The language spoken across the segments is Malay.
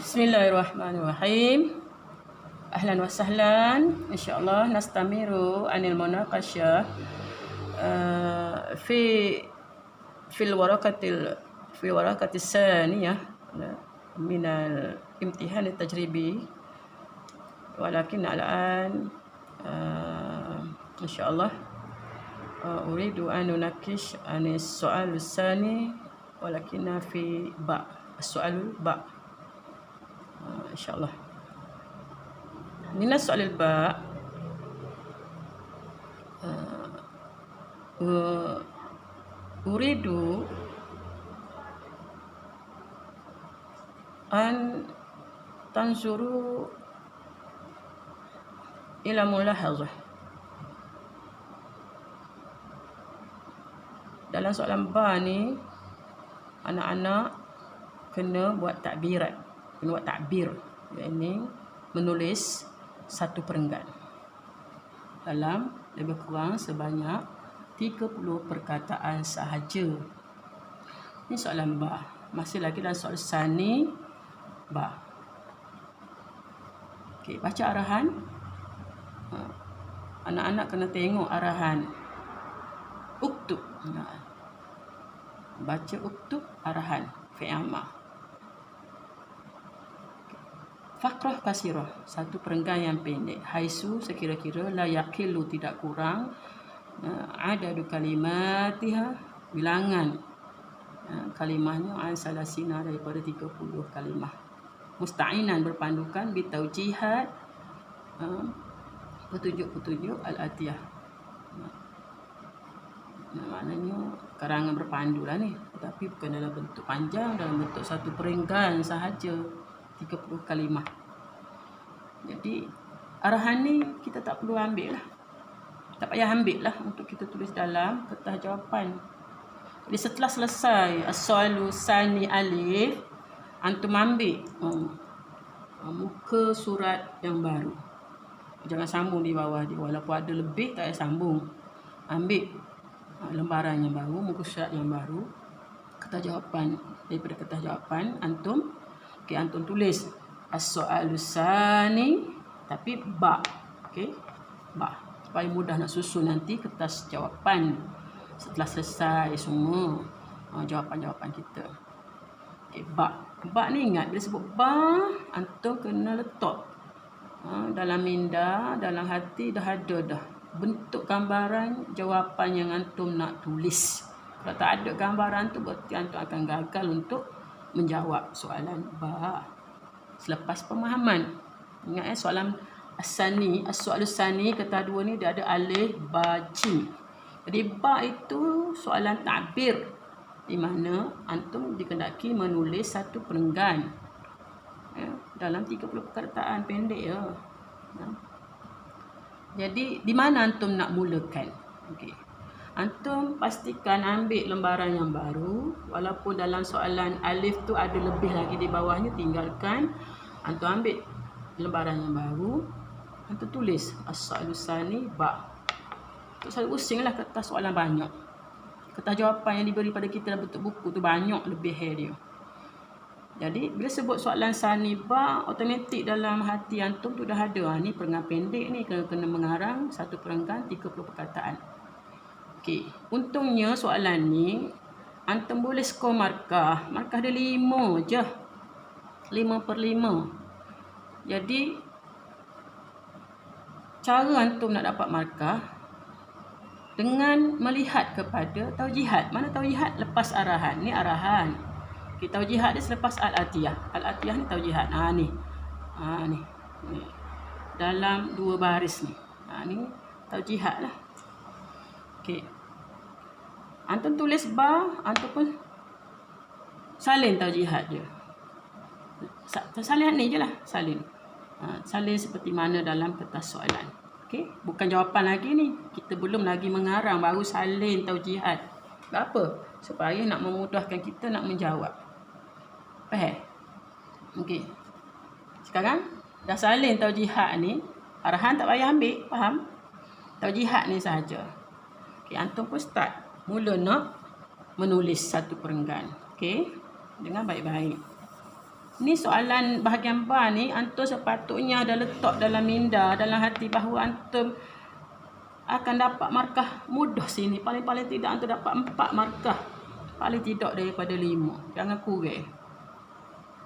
Bismillahirrahmanirrahim. Ahlan wa sahlan. Insyaallah nastamiru anil munaqashah fi waraqatil saniyah min al-imtihan at-tajribi. Walakin al'an insyaallah uridu an nunakish anis soal sani walakin fi as-soal insyaallah. Min as-soal uridu an tanzuru ila mulahazah. Dalam soalan ni anak-anak kena buat takbirat, kena buat takbir, iaitu menulis satu perenggan dalam lebih kurang sebanyak 30 perkataan sahaja. Ini soalan masih lagi dalam soal sani Okey, baca arahan. Anak-anak kena tengok arahan. Uktub. Baca uktub arahan fi'il amr. Faqrah kasirah, satu perenggan yang pendek. Haisu sekira-kira, la yaqilu tidak kurang, adadu kalimatiha bilangan kalimahnya an salasina daripada 30 kalimah. Musta'inan berpandukan bitaujihat petunjuk-petunjuk al-atiyah. Maknanya karangan berpandu lah ni, tapi bukan dalam bentuk panjang, dalam bentuk satu perenggan sahaja, 30 kalimah. Jadi arahan ni kita tak perlu ambil lah, tak payah ambil lah untuk kita tulis dalam kertas jawapan. Jadi setelah selesai as-soalu sani alif, antum ambil muka surat yang baru. Jangan sambung di bawah dia, walaupun ada lebih tak payah sambung. Ambil lembaran yang baru, muka surat yang baru, kertas jawapan. Daripada kertas jawapan antum tulis as-soalu sani tapi okey, supaya mudah nak susun nanti kertas jawapan setelah selesai semua jawapan-jawapan kita. Okey, ni ingat, bila sebut antum kena letak dalam minda, dalam hati dah ada dah bentuk gambaran jawapan yang antum nak tulis. Kalau tak ada gambaran tu, berarti antum akan gagal untuk menjawab soalan selepas pemahaman. Ingat soalan as-soal sani kata dua ni dia ada alif, jim. Jadi itu soalan takbir, di mana antum dikendaki menulis satu perenggan dalam 30 perkataan pendek ya. Jadi di mana antum nak mulakan? Okey. Antum pastikan ambil lembaran yang baru, walaupun dalam soalan alif tu ada lebih lagi di bawahnya, tinggalkan. Antum ambil lembaran yang baru, antum tulis as-soalu sani Tak selalu pusinglah kertas soalan banyak. Kertas jawapan yang diberi pada kita dalam bentuk buku tu banyak lebih dia. Jadi bila sebut soalan sani automatik dalam hati antum tu dah ada. Ni perenggan pendek ni kena mengarang satu perenggan 30 perkataan. Okey, untungnya soalan ni antum boleh skor markah. Markah dia 5 je. 5/5. Jadi cara antum nak dapat markah dengan melihat kepada taujihat. Mana taujihat? Lepas arahan. Ni arahan. Kita taujihat dia selepas al-atiyah. Al-atiyah ni taujihat. Ni. Dalam 2 baris ni. Ni taujihat lah. Okey. Antum tulis antum pun salin taujihat je. Salin ni je lah. Salin. Salin seperti mana dalam kertas soalan. Okey, bukan jawapan lagi ni. Kita belum lagi mengarang, baru salin taujihat. Kenapa? Supaya nak memudahkan kita nak menjawab. Faham? Okey. Sekarang dah salin taujihat ni, arahan tak payah ambil, faham? Taujihat ni sahaja. Okey, antum pun start. Mula nak menulis satu perenggan. Okey, dengan baik-baik. Ni soalan bahagian ba ni, antum sepatutnya dah letak dalam minda, dalam hati bahawa antum akan dapat markah mudah sini. Paling-paling tidak antum dapat 4 markah. Paling tidak daripada 5. Jangan kurang.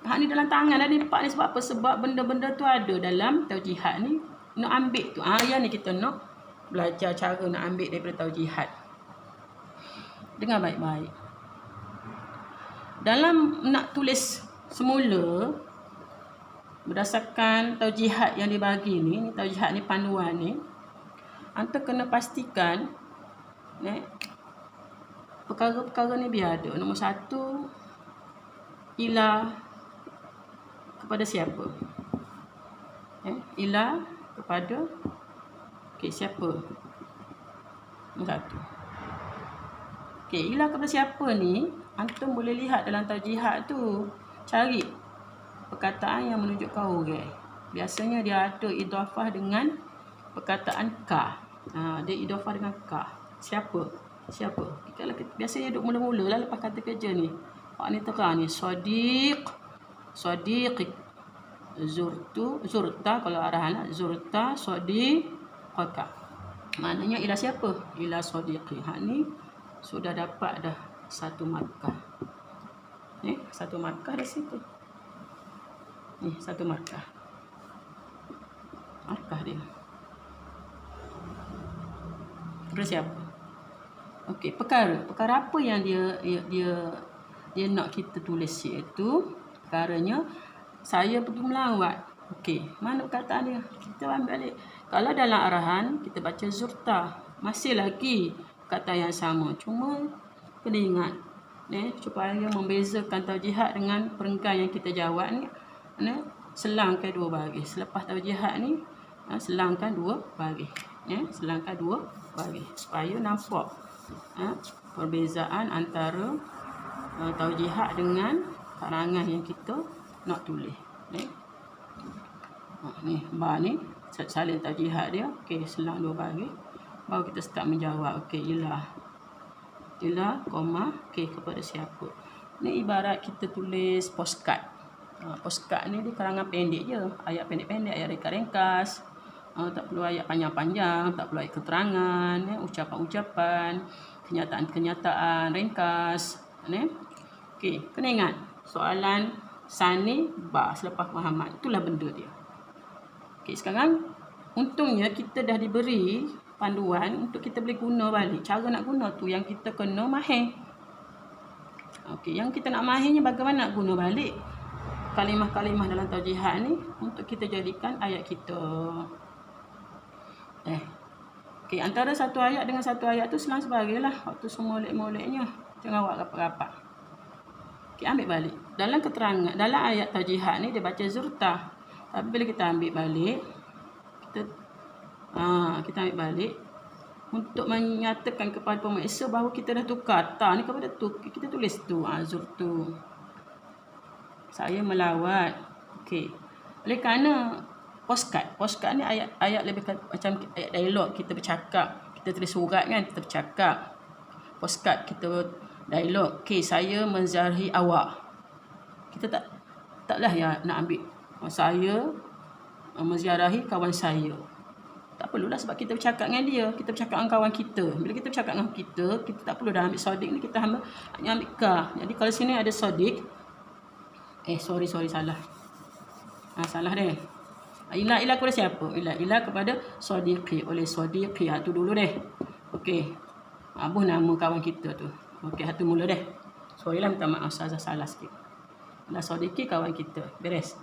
Hak ni dalam tangan dah ni 4 ni sebab apa? Sebab benda-benda tu ada dalam taujihat ni. Nak ambil tu. Yang ni kita nak belajar cara nak ambil daripada taujihat. Dengar baik-baik. Dalam nak tulis semula, berdasarkan taujihat yang dibagi ni taujihat ni, panduan ni, antum kena pastikan perkara-perkara ni biar ada. Nombor 1, ila kepada siapa? Ila kepada siapa? Nombor 1. Ila kepada siapa ni, antum boleh lihat dalam taujihat tu. Cari perkataan yang menunjukkan orang. Biasanya dia ada idhafah dengan perkataan ka. Dia idhafah dengan ka. Siapa? Biasanya duduk mula-mula lah lepas kata kerja ni. Hak ni terang ni. Sadiq. Zurta kalau arahan lah. Zurta sadiqaka. Maknanya ila siapa? Ila sadiqi. Hak ni sudah dapat dah 1 markah. 1 markah di situ. Ni 1 markah. Markah dia. Terus siapa? Okey, perkara apa yang dia nak kita tulis, iaitu perkaranya saya pergi melawat. Okey, mana perkataan dia? Kita ambil balik. Kalau dalam arahan kita baca zurta, masih lagi kata yang sama. Cuma kena ingat supaya membezakan taujihat dengan perenggan yang kita jawab ni, selangkan 2 baris. Selepas taujihat ni selangkan 2 baris. Selangkan 2 baris supaya nampak perbezaan antara taujihat dengan karangan yang kita nak tulis. Ni ba ni salin taujihat dia. Okey, selang 2 baris. Baru kita start menjawab. Okey, ila, kepada siapa. Ni ibarat kita tulis postcard. Postcard ni dia karangan pendek je. Ayat pendek-pendek, ayat ringkas-ringkas. Tak perlu ayat panjang-panjang, tak perlu ayat keterangan, ucapan-ucapan, kenyataan-kenyataan ringkas. Okey, kena ingat soalan Sani ba selepas Muhammad. Itulah benda dia. Okey, sekarang untungnya kita dah diberi panduan untuk kita boleh guna balik. Cara nak guna tu yang kita kena mahir. Okey, yang kita nak mahirnya bagaimana nak guna balik kalimah-kalimah dalam taujihat ni untuk kita jadikan ayat kita. Okey, antara satu ayat dengan satu ayat tu selang sebagailah. Waktu semua molek-moleknya. Jangan awak rapat-rapat. Okey, ambil balik. Dalam keterangan, dalam ayat taujihat ni dia baca zurta. Tapi bila kita ambil balik, kita ambil balik untuk menyatakan kepada pemeriksa bahawa kita dah tukar ta ni kepada tu. Kita tulis tu, zurtu. Saya melawat. Okey. Oleh kerana postcard ni ayat lebih macam ayat dialog, kita bercakap. Kita tulis surat kan, kita bercakap. Postcard kita dialog. Okey, saya menziarahi awak. Kita taklah ya nak ambil saya menziarahi kawan saya. Tak perlulah sebab kita bercakap dengan dia. Kita bercakap dengan kawan kita. Bila kita bercakap dengan kita tak perlu dah ambil sodik ni. Kita hanya ambil ka. Jadi kalau sini ada sodik. Sorry salah. Salah deh. Ila kepada siapa? Ila kepada sodiqi. Oleh sodiqi. Tu dulu deh. Okey. Abuh nama kawan kita tu. Okey, tu mula deh. Sorry lah, minta maaf. Salah sikit. Ila sodiqi kawan kita. Beres.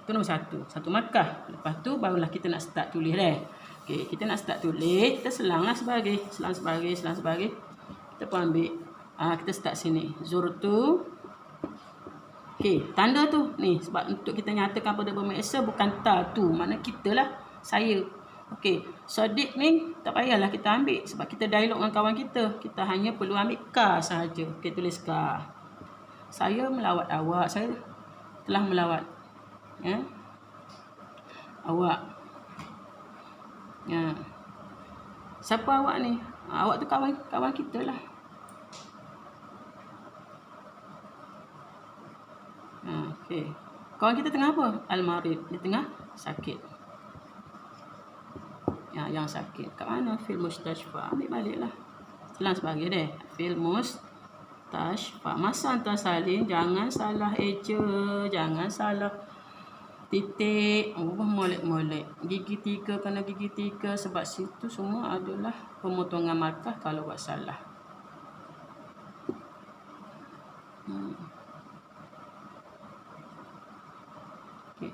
Itu nombor 1. 1 markah. Lepas tu barulah kita nak start tulis deh. Okey, kita nak start tulis. Kita selanglah sebagai. Selang sebagai. Kita pun ambil. Kita start sini. Zurtu. Okey, tanda tu. Ni, sebab untuk kita nyatakan pada pemeriksa bukan ta tu. Mana kita lah. Saya. Okey, sodik ni tak payahlah kita ambil. Sebab kita dialog dengan kawan kita. Kita hanya perlu ambil ka sahaja. Okey, tulis ka. Saya melawat awak. Saya telah melawat. Awak. Siapa awak ni? Awak tu kawan kita lah. Okey. Kawan kita tengah apa? Al-marid. Dia tengah sakit. Ya, yang sakit. Kat mana? Fil mustashfa. Ambil baliklah. Selang sebagai deh. Fil mustashfa. Masa hantar salin, jangan salah eja. Jangan salah titik. Molek-molek. Gigi 3 kena gigi 3. Sebab situ semua adalah pemotongan markah kalau buat salah. Okay.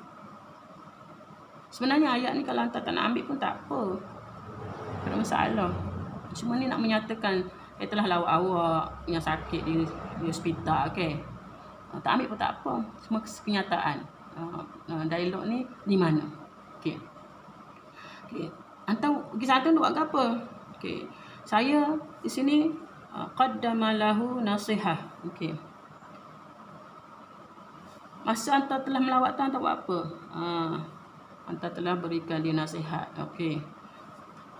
Sebenarnya ayat ni kalau hantar tak nak ambil pun tak apa. Tak ada masalah. Cuma ni nak menyatakan telah lawak awak yang sakit di hospital, okey. Tak ambil pun tak apa. Semua kenyataan. Dialog ni di mana? Okey. Okey. Hantar pergi satu nak buat apa? Okey. Saya di sini qaddama lahu nasihah. Okey. Masa hantar telah melawat tu hantar buat apa? Hantar telah berikan dia nasihat. Okey.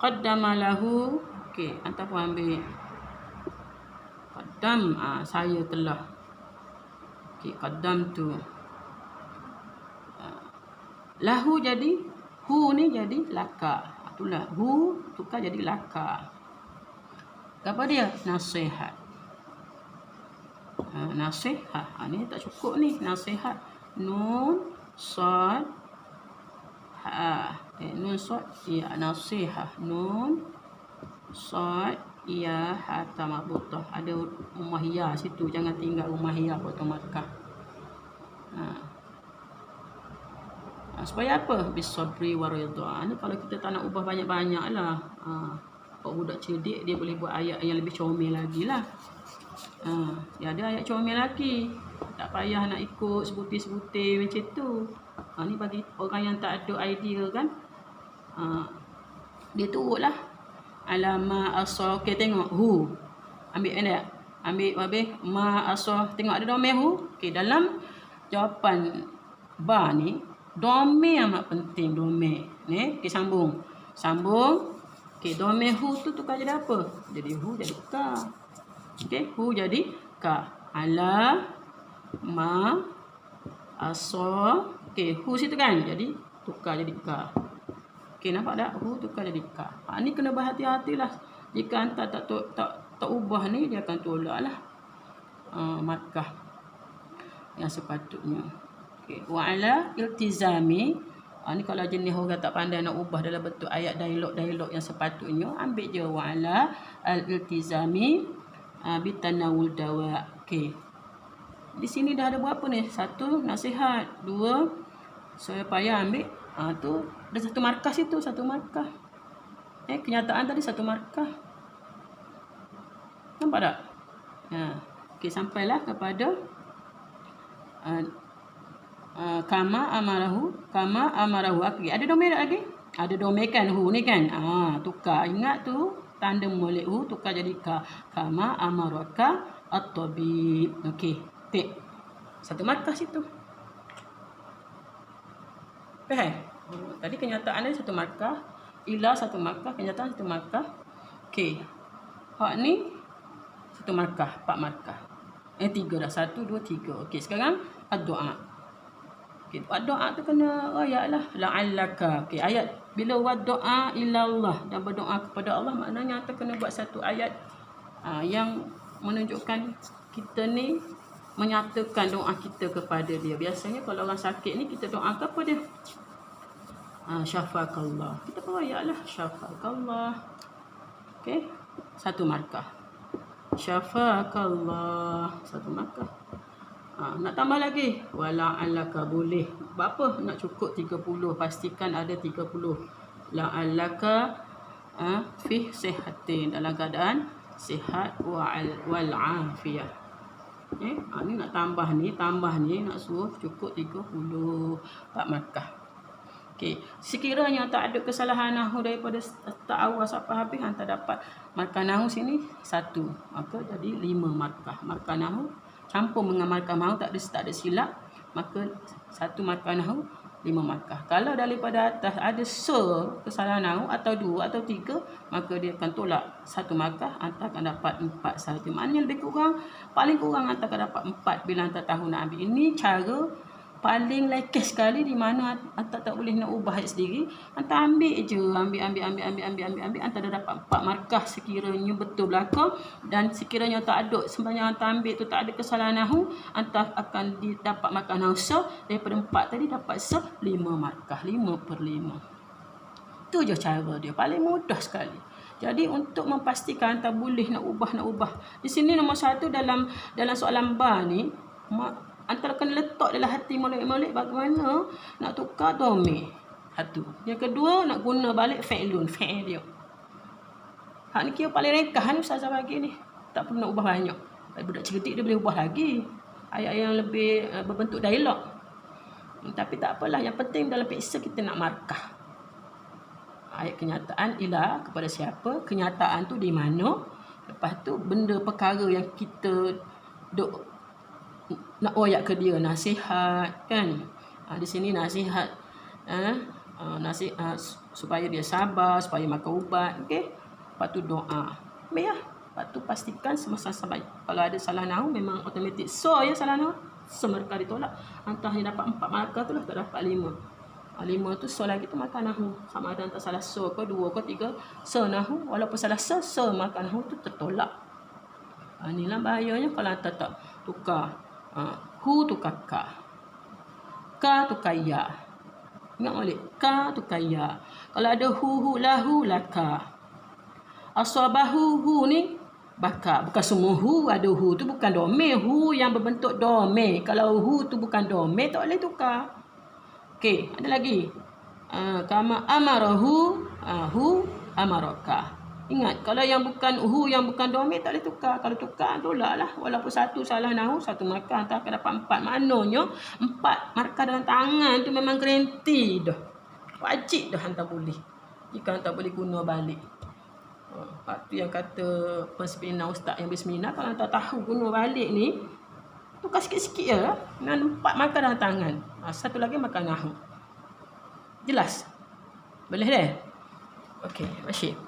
Qaddama lahu. Okey, hantar pun ambil. Qaddam, saya telah. Okey, qaddam tu. Lahu jadi hu ni jadi laka. Itulah hu tukar jadi laka. Apa dia? Nasihat. Nasihat. Ni tak cukup ni. Nasihat. Nun sad nun sad ya nasihat. Nun sad ya hatta marbutah. Ada rumah ya situ, jangan tinggal rumah ya potong markah. Supaya apa? Bisabri waridha. Ni kalau kita tak nak ubah banyak-banyak lah. Kalau budak cerdik dia boleh buat ayat yang lebih comel lagi lah. Ya ada ayat comel lagi. Tak payah nak ikut sebutir-sebutir macam tu. Ni bagi orang yang tak ada idea kan. Dia turutlah. Alama asal. Okey, tengok hu. Ambil kan tak? Ambil habis ma asal. Tengok ada domain hu. Okey, dalam jawapan ba ni domain amat penting. Domain ni kita sambung. Okey, domain hu tu tukar jadi apa? Jadi hu jadi ka. Okey, hu jadi ka. Ala ma asa. Okey, hu situ kan jadi tukar jadi ka. Okey, nampak tak? Hu tukar jadi ka. Ni kena berhati-hatilah. Jika hantar tak ubah ni, dia akan tolaklah markah yang sepatutnya. Okey, wa ala iltizami. Ni kalau jenis orang tak pandai nak ubah dalam bentuk ayat dialog yang sepatutnya, ambil je wa ala al-iltizami bitanawul dawa. Okey. Di sini dah ada berapa ni? 1 nasihat, 2 supaya ambil tu ada 1 markah situ, 1 markah. Kenyataan tadi 1 markah. Nampak tak? Okey, sampailah kepada kama amarahu. Okey, ada domain tak lagi? Ada domain kan hu ni kan? Tukar. Ingat tu tanda molek hu tukar jadi ka. Kama amaraka at-tabib. Okey, tik. 1 markah situ. Faham? Tadi kenyataan dia 1 markah, ila 1 markah, kenyataan 1 markah. Okey. Hak ni 1 markah, 4 markah. 3 dah. 1 2 3. Okey, sekarang ad-doa. Okey, doa tu kena ayatlah la'allaka. Okey, ayat bila buat doa ilallah dan berdoa kepada Allah, maknanya kita kena buat 1 ayat yang menunjukkan kita ni menyatakan doa kita kepada dia. Biasanya kalau orang sakit ni kita doa apa dia? Syafakallah. Kita pun ayatlah syafakallah. Okey, 1 markah. Syafakallah, 1 markah. Nak tambah lagi wala'allaka, boleh. Berapa? Nak cukup 30. Pastikan ada 30. La'allaka fi sihatin, dalam keadaan sihat wal afiyah. Ni nak tambah ni nak suruh cukup 30, 4 markah. Okey, sekiranya tak ada kesalahan nahu daripada tak awal sampai habis, hantar dapat markah nahu sini 1. Maka jadi 5 markah. Markah nahu campur dengan markah nahu tak ada silap, maka 1 markah nahu 5 markah. Kalau daripada atas ada kesalahan nahu atau 2 atau 3, maka dia akan tolak 1 markah, hantar akan dapat 4 sahaja. Maknanya lebih kurang, paling kurang hantar akan dapat 4 bila hantar tahu nak ambil. Ini cara paling lekeh sekali di mana hantar tak boleh nak ubah sendiri. Hantar ambil je, ambil. Hantar dah dapat 4 markah sekiranya betul belakang, dan sekiranya tak ada sebenarnya hantar ambil tu tak ada kesalahan nahu, hantar akan dapat markah nahu so. Daripada 4 tadi dapat so 5 markah, 5/5. Tu je cara dia, paling mudah sekali. Jadi untuk memastikan hantar boleh nak ubah. Di sini nombor 1 dalam soalan bar ni, antara kena letak dalam hati molek-molek bagaimana nak tukar domir. Satu. Yang kedua, nak guna balik fi'il dia. Hak ni kira paling ringkas ni Ustazah bagi ni. Tak perlu nak ubah banyak. Budak cerdik dia boleh ubah lagi. Ayat yang lebih berbentuk dialog. Tapi tak apalah. Yang penting dalam peksa kita nak markah. Ayat kenyataan ila kepada siapa. Kenyataan tu di mana. Lepas tu benda perkara yang kita duk nak royak ke dia, nasihat kan. Di sini nasihat nasihat supaya dia sabar, supaya makan ubat, okey. Lepas tu doa. Baiklah. Lepas tu pastikan semasa sampai. Kalau ada salah nahu memang automatik so ya salah nahu. So markah ditolak. Hantar yang dapat 4 markah tu lah tak dapat 5. 5 tu so lagi tu markah nahu. Sama ada hantar salah so ke 2 ke 3 so nahu, walaupun salah so markah nahu tu tertolak. Inilah bahayanya kalau hantar tak tukar. Hu tukar ka tukar ya. Ingat balik, ka tukar ya. Kalau ada hu lahu laka. Asabahu hu ni baka. Bukan semua hu ada hu tu bukan domir. Hu yang berbentuk domir. Kalau hu tu bukan domir tak boleh tukar. Okey, ada lagi. Kama amarahu hu amaraka. Ingat, kalau yang bukan yang bukan domir tak boleh tukar. Kalau tukar, tolak lah. Walaupun satu salah nahu, 1 markah hantar akan dapat 4. Maknanya 4 markah dalam tangan tu memang garanti dah. Wajib dah hantar boleh. Jika hantar boleh guna balik. Itu yang kata penseminar ustaz yang berseminar, kalau hantar tahu guna balik ni, tukar sikit-sikit je lah. Dengan 4 markah dalam tangan. Satu lagi markah nahu. Jelas? Boleh dah? Okey, Rashid.